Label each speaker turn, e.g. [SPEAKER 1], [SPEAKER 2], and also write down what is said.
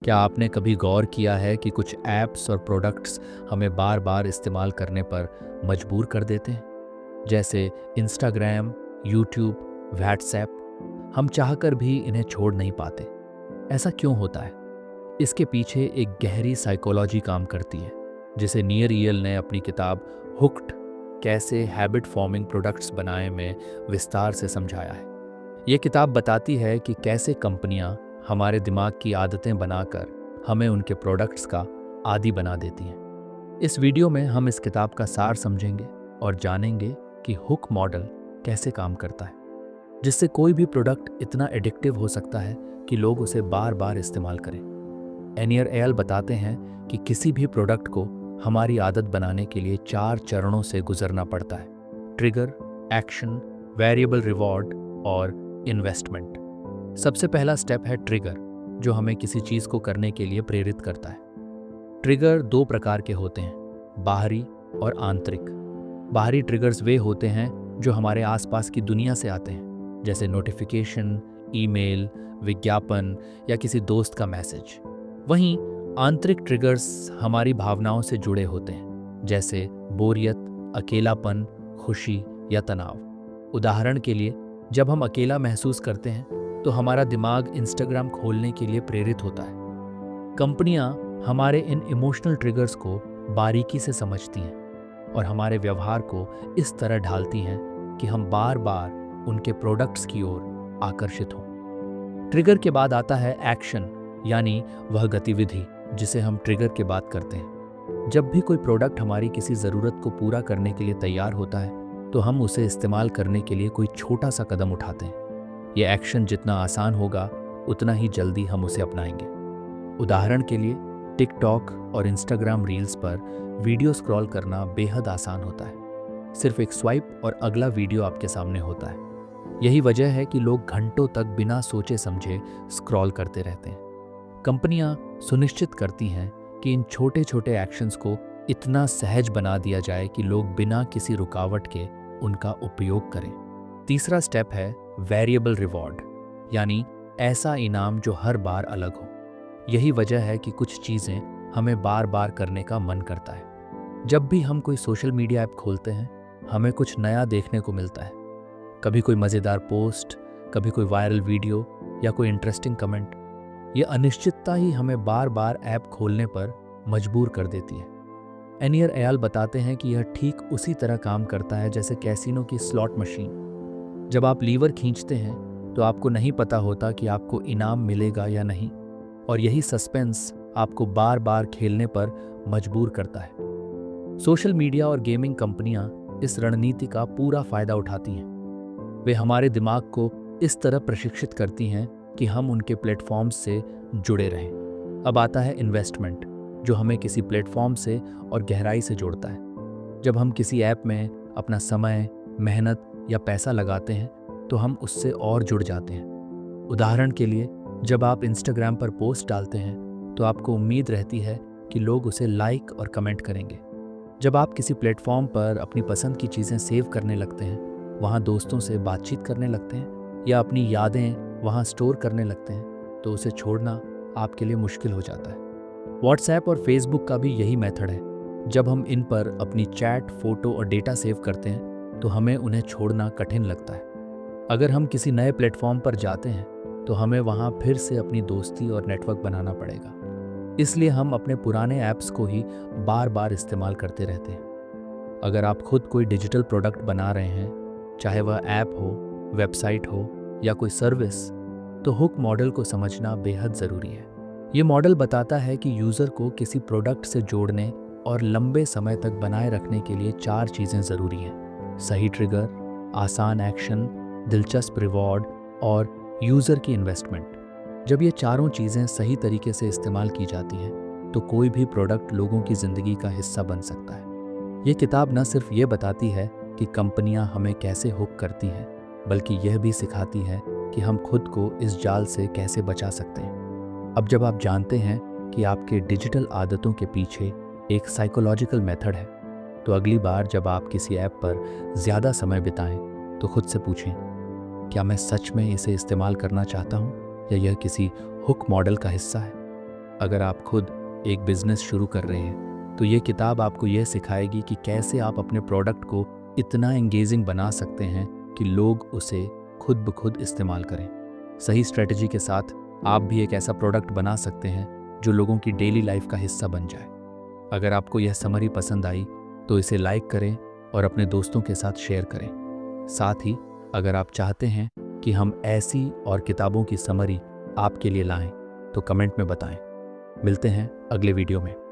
[SPEAKER 1] क्या आपने कभी गौर किया है कि कुछ ऐप्स और प्रोडक्ट्स हमें बार बार इस्तेमाल करने पर मजबूर कर देते हैं? जैसे इंस्टाग्राम, यूट्यूब, व्हाट्सएप। हम चाहकर भी इन्हें छोड़ नहीं पाते। ऐसा क्यों होता है? इसके पीछे एक गहरी साइकोलॉजी काम करती है, जिसे नियर ईयल ने अपनी किताब हुक्ड कैसे हैबिट फॉर्मिंग प्रोडक्ट्स बनाए में विस्तार से समझाया है। ये किताब बताती है कि कैसे कंपनियां हमारे दिमाग की आदतें बनाकर हमें उनके प्रोडक्ट्स का आदी बना देती हैं। इस वीडियो में हम इस किताब का सार समझेंगे और जानेंगे कि हुक मॉडल कैसे काम करता है, जिससे कोई भी प्रोडक्ट इतना एडिक्टिव हो सकता है कि लोग उसे बार बार इस्तेमाल करें। एनियर एयल बताते हैं कि किसी भी प्रोडक्ट को हमारी आदत बनाने के लिए 4 चरणों से गुजरना पड़ता है: ट्रिगर, एक्शन, वेरिएबल रिवॉर्ड और इन्वेस्टमेंट। सबसे पहला स्टेप है ट्रिगर, जो हमें किसी चीज़ को करने के लिए प्रेरित करता है। ट्रिगर 2 प्रकार के होते हैं, बाहरी और आंतरिक। बाहरी ट्रिगर्स वे होते हैं जो हमारे आसपास की दुनिया से आते हैं, जैसे नोटिफिकेशन, ईमेल, विज्ञापन या किसी दोस्त का मैसेज। वहीं आंतरिक ट्रिगर्स हमारी भावनाओं से जुड़े होते हैं, जैसे बोरियत, अकेलापन, खुशी या तनाव। उदाहरण के लिए, जब हम अकेला महसूस करते हैं तो हमारा दिमाग इंस्टाग्राम खोलने के लिए प्रेरित होता है। कंपनियां हमारे इन इमोशनल ट्रिगर्स को बारीकी से समझती हैं और हमारे व्यवहार को इस तरह ढालती हैं कि हम बार बार उनके प्रोडक्ट्स की ओर आकर्षित हों। ट्रिगर के बाद आता है एक्शन, यानी वह गतिविधि जिसे हम ट्रिगर के बाद करते हैं। जब भी कोई प्रोडक्ट हमारी किसी ज़रूरत को पूरा करने के लिए तैयार होता है, तो हम उसे इस्तेमाल करने के लिए कोई छोटा सा कदम उठाते हैं। यह एक्शन जितना आसान होगा, उतना ही जल्दी हम उसे अपनाएंगे। उदाहरण के लिए, टिकटॉक और इंस्टाग्राम रील्स पर वीडियो स्क्रॉल करना बेहद आसान होता है। सिर्फ एक स्वाइप और अगला वीडियो आपके सामने होता है। यही वजह है कि लोग घंटों तक बिना सोचे समझे स्क्रॉल करते रहते हैं। कंपनियां सुनिश्चित करती हैं कि इन छोटे छोटे एक्शंस को इतना सहज बना दिया जाए कि लोग बिना किसी रुकावट के उनका उपयोग करें। तीसरा स्टेप है वेरिएबल रिवॉर्ड, यानी ऐसा इनाम जो हर बार अलग हो। यही वजह है कि कुछ चीज़ें हमें बार बार करने का मन करता है। जब भी हम कोई सोशल मीडिया ऐप खोलते हैं, हमें कुछ नया देखने को मिलता है। कभी कोई मज़ेदार पोस्ट, कभी कोई वायरल वीडियो या कोई इंटरेस्टिंग कमेंट। ये अनिश्चितता ही हमें बार बार ऐप खोलने पर मजबूर कर देती है। एनियर एयल बताते हैं कि यह ठीक उसी तरह काम करता है जैसे कैसीनो की स्लॉट मशीन। जब आप लीवर खींचते हैं तो आपको नहीं पता होता कि आपको इनाम मिलेगा या नहीं, और यही सस्पेंस आपको बार बार खेलने पर मजबूर करता है। सोशल मीडिया और गेमिंग कंपनियां इस रणनीति का पूरा फायदा उठाती हैं। वे हमारे दिमाग को इस तरह प्रशिक्षित करती हैं कि हम उनके प्लेटफॉर्म्स से जुड़े रहें। अब आता है इन्वेस्टमेंट, जो हमें किसी प्लेटफॉर्म से और गहराई से जोड़ता है। जब हम किसी ऐप में अपना समय, मेहनत या पैसा लगाते हैं तो हम उससे और जुड़ जाते हैं। उदाहरण के लिए, जब आप इंस्टाग्राम पर पोस्ट डालते हैं तो आपको उम्मीद रहती है कि लोग उसे लाइक और कमेंट करेंगे। जब आप किसी प्लेटफॉर्म पर अपनी पसंद की चीज़ें सेव करने लगते हैं, वहाँ दोस्तों से बातचीत करने लगते हैं या अपनी यादें वहाँ स्टोर करने लगते हैं, तो उसे छोड़ना आपके लिए मुश्किल हो जाता है। व्हाट्सएप और फेसबुक का भी यही मेथड है। जब हम इन पर अपनी चैट, फोटो और डेटा सेव करते हैं तो हमें उन्हें छोड़ना कठिन लगता है। अगर हम किसी नए प्लेटफॉर्म पर जाते हैं तो हमें वहाँ फिर से अपनी दोस्ती और नेटवर्क बनाना पड़ेगा। इसलिए हम अपने पुराने ऐप्स को ही बार बार इस्तेमाल करते रहते हैं। अगर आप खुद कोई डिजिटल प्रोडक्ट बना रहे हैं, चाहे वह ऐप हो, वेबसाइट हो या कोई सर्विस, तो हुक मॉडल को समझना बेहद ज़रूरी है। ये मॉडल बताता है कि यूज़र को किसी प्रोडक्ट से जोड़ने और लंबे समय तक बनाए रखने के लिए 4 चीज़ें ज़रूरी हैं: सही ट्रिगर, आसान एक्शन, दिलचस्प रिवॉर्ड और यूज़र की इन्वेस्टमेंट। जब ये चारों चीज़ें सही तरीके से इस्तेमाल की जाती हैं तो कोई भी प्रोडक्ट लोगों की ज़िंदगी का हिस्सा बन सकता है। ये किताब न सिर्फ ये बताती है कि कंपनियां हमें कैसे हुक करती हैं, बल्कि यह भी सिखाती है कि हम खुद को इस जाल से कैसे बचा सकते हैं। अब जब आप जानते हैं कि आपके डिजिटल आदतों के पीछे एक साइकोलॉजिकल मेथड है, तो अगली बार जब आप किसी ऐप पर ज़्यादा समय बिताएं तो खुद से पूछें, क्या मैं सच में इसे इस्तेमाल करना चाहता हूँ या यह किसी हुक मॉडल का हिस्सा है। अगर आप खुद एक बिजनेस शुरू कर रहे हैं तो ये किताब आपको यह सिखाएगी कि कैसे आप अपने प्रोडक्ट को इतना एंगेजिंग बना सकते हैं कि लोग उसे खुद ब खुद इस्तेमाल करें। सही स्ट्रेटजी के साथ आप भी एक ऐसा प्रोडक्ट बना सकते हैं जो लोगों की डेली लाइफ का हिस्सा बन जाए। अगर आपको यह समरी पसंद आई तो इसे लाइक करें और अपने दोस्तों के साथ शेयर करें। साथ ही अगर आप चाहते हैं कि हम ऐसी और किताबों की समरी आपके लिए लाएं तो कमेंट में बताएं। मिलते हैं अगले वीडियो में।